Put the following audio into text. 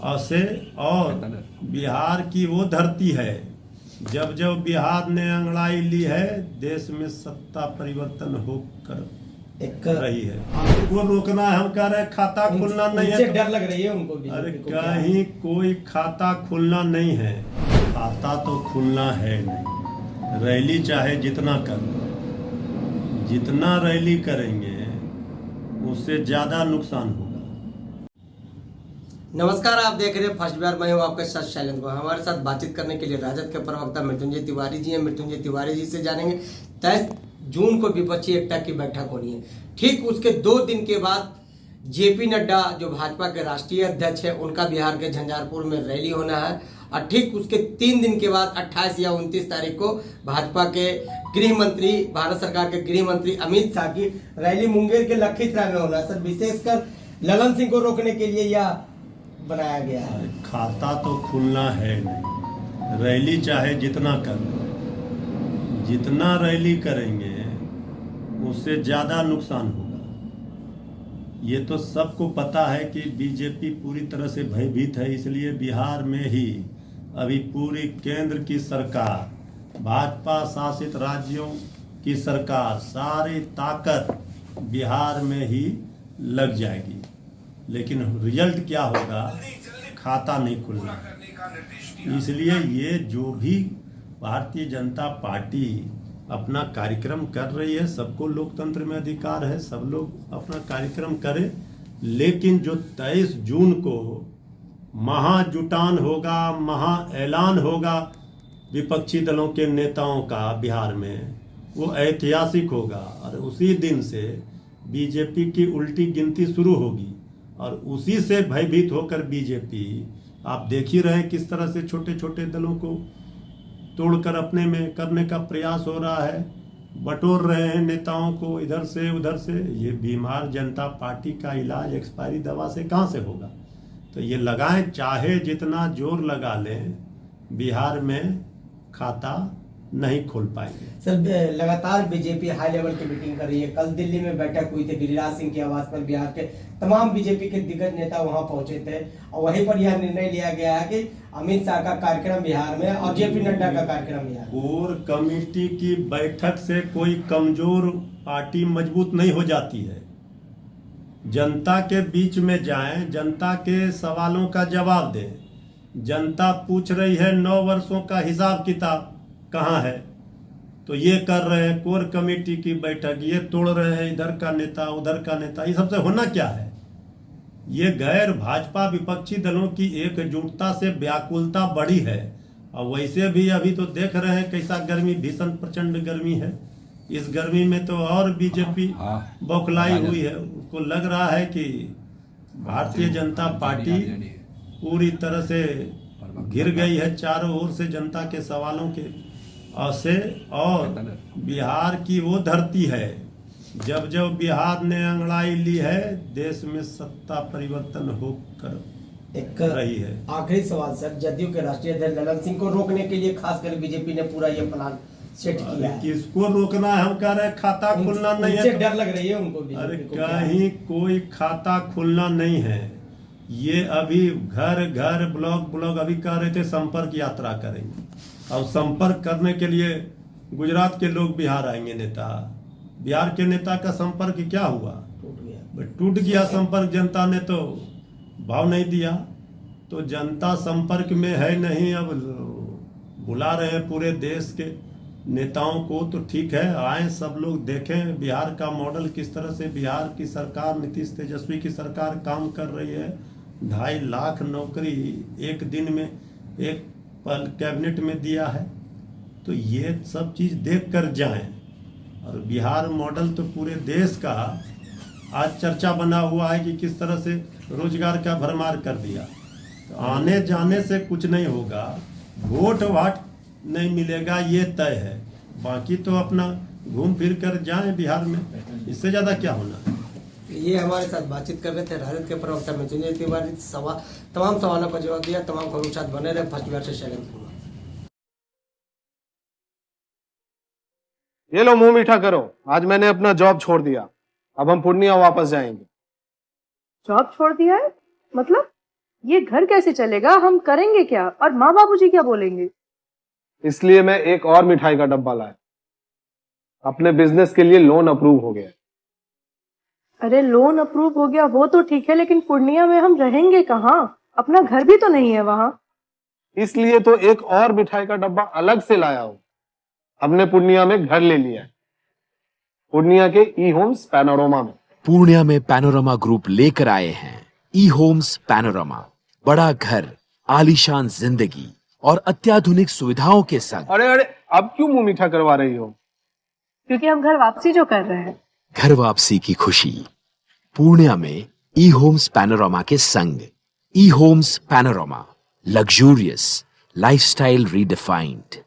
से और बिहार की वो धरती है जब जब बिहार ने अंगड़ाई ली है देश में सत्ता परिवर्तन होकर रही है। वो रोकना है, हम कह रहे हैं खाता खुलना नहीं है, डर लग रही है उनको। अरे कहीं कोई खाता खुलना नहीं है, खाता तो खुलना है नहीं। रैली चाहे जितना कर लो, जितना रैली करेंगे उससे ज्यादा नुकसान होगा। नमस्कार, आप देख रहे हैं फर्स्ट बिहार। मैं हूं आपके साथ शैलेंद्र को। हमारे साथ बातचीत करने के लिए राजद के प्रवक्ता मृत्युंजय तिवारी जी हैं। मृत्युंजय तिवारी जी से जानेंगे 23 जून को विपक्षी एकता की बैठक होनी है। ठीक उसके 2 दिन के बाद जेपी नड्डा जो भाजपा के राष्ट्रीय अध्यक्ष है उनका बिहार के झंझारपुर में रैली होना है। और ठीक उसके 3 दिन के बाद 28 या 29 तारीख को भाजपा के गृह मंत्री, भारत सरकार के गृह मंत्री अमित शाह की रैली मुंगेर के लखीसराय में होना है। सर, विशेषकर ललन सिंह को रोकने के लिए यह बनाया गया है। खाता तो खुलना है नहीं। रैली चाहे जितना कर लो, जितना रैली करेंगे उससे ज्यादा नुकसान होगा। ये तो सबको पता है कि बीजेपी पूरी तरह से भयभीत है। इसलिए बिहार में ही अभी पूरी केंद्र की सरकार, भाजपा शासित राज्यों की सरकार, सारी ताकत बिहार में ही लग जाएगी। लेकिन रिजल्ट क्या होगा? खाता नहीं खुलना। इसलिए ये जो भी भारतीय जनता पार्टी अपना कार्यक्रम कर रही है, सबको लोकतंत्र में अधिकार है, सब लोग अपना कार्यक्रम करें। लेकिन जो 23 जून को महाजुटान होगा, महा ऐलान होगा विपक्षी दलों के नेताओं का बिहार में, वो ऐतिहासिक होगा। और उसी दिन से बीजेपी की उल्टी गिनती शुरू होगी और उसी से भयभीत होकर बीजेपी, आप देख ही रहे हैं किस तरह से छोटे छोटे दलों को तोड़कर अपने में करने का प्रयास हो रहा है, बटोर रहे हैं नेताओं को इधर से उधर से। ये बीमार जनता पार्टी का इलाज एक्सपायरी दवा से कहाँ से होगा? तो ये लगाएं, चाहे जितना जोर लगा लें, बिहार में खाता नहीं खोल पाएंगे। सर, लगातार बीजेपी हाई लेवल की मीटिंग कर रही है। कल दिल्ली में बैठक हुई थी, गिरिराज सिंह के आवास पर बिहार के तमाम बीजेपी के दिग्गज नेता वहां पहुंचे थे और वहीं पर यह निर्णय लिया गया है कि अमित शाह का कार्यक्रम बिहार में और जेपी नड्डा का कार्यक्रम बिहार में। कोर कमेटी की बैठक से कोई कमजोर पार्टी मजबूत नहीं हो जाती है। जनता के बीच में जाएं, जनता के सवालों का जवाब दें। जनता पूछ रही है 9 वर्षों का हिसाब किताब कहाँ है, तो ये कर रहे हैं कोर कमेटी की बैठक, ये तोड़ रहे हैं इधर का नेता उधर का नेता। ये सबसे होना क्या है? ये गैर भाजपा विपक्षी दलों की एकजुटता से व्याकुलता बढ़ी है। और वैसे भी अभी तो देख रहे हैं कैसा गर्मी, भीषण प्रचंड गर्मी है। इस गर्मी में तो और बीजेपी बौखलाई हुई है। उसको लग रहा है कि भारतीय जनता पार्टी पूरी तरह से घिर गई है चारों ओर से जनता के सवालों के से। और बिहार की वो धरती है जब जब बिहार ने अंगड़ाई ली है देश में सत्ता परिवर्तन होकर रही है। आखिरी सवाल सर, जदयू के राष्ट्रीय अध्यक्ष ललन सिंह को रोकने के लिए खासकर बीजेपी ने पूरा ये प्लान सेट किया है। किसको रोकना है? हम कह रहे हैं खाता खुलना नहीं है। डर लग रही है उनको। अरे कहीं कोई खाता खुलना नहीं है। ये अभी घर घर ब्लॉक ब्लॉक अभी कह रहे थे संपर्क यात्रा करेंगे। और संपर्क करने के लिए गुजरात के लोग बिहार आएंगे नेता। बिहार के नेता का संपर्क क्या हुआ? टूट गया संपर्क। जनता ने तो भाव नहीं दिया, तो जनता संपर्क में है नहीं। अब बुला रहे हैं पूरे देश के नेताओं को, तो ठीक है, आए सब लोग देखें बिहार का मॉडल किस तरह से बिहार की सरकार, नीतीश तेजस्वी की सरकार काम कर रही है। 2.5 लाख नौकरी एक दिन में एक पल कैबिनेट में दिया है। तो ये सब चीज देख कर जाएं। और बिहार मॉडल तो पूरे देश का आज चर्चा बना हुआ है कि किस तरह से रोजगार का भरमार कर दिया। तो आने जाने से कुछ नहीं होगा, वोट वाट नहीं मिलेगा, ये तय है। बाकी तो अपना घूम फिर कर जाएं बिहार में, इससे ज्यादा क्या होना। ये हमारे साथ बातचीत कर रहे थे राजद के प्रवक्ता मृत्युंजय तिवारी। तमाम सवालों का जवाब दिया। तमाम खबरों के साथ बने रहे फर्स्ट बिहार से शैलेंद्र। ये लो, मुंह मीठा करो। आज मैंने अपना जॉब छोड़ दिया, अब हम पूर्णिया वापस जाएंगे। जॉब छोड़ दिया है? मतलब ये घर कैसे चलेगा, हम करेंगे क्या और माँ बाबूजी क्या बोलेंगे? इसलिए मैं एक और मिठाई का डब्बा लाया। अपने बिजनेस के लिए लोन अप्रूव हो गया। अरे लोन अप्रूव हो गया वो तो ठीक है, लेकिन पूर्णिया में हम रहेंगे कहाँ? अपना घर भी तो नहीं है वहाँ। इसलिए तो एक और मिठाई का डब्बा अलग से लाया हूं। हमने पूर्णिया में घर ले लिया है, पूर्णिया के ई होम्स पैनोरमा में। पूर्णिया में पैनोरमा ग्रुप लेकर आए हैं ई होम्स पैनोरमा। बड़ा घर, आलीशान जिंदगी और अत्याधुनिक सुविधाओं के संग। अरे अरे, अब क्यों मुंह मीठा करवा रही हो? क्योंकि हम घर वापसी जो कर रहे हैं। घर वापसी की खुशी पूर्णिया में ई होम्स पैनोरमा के संग। ई homes panorama, luxurious lifestyle redefined.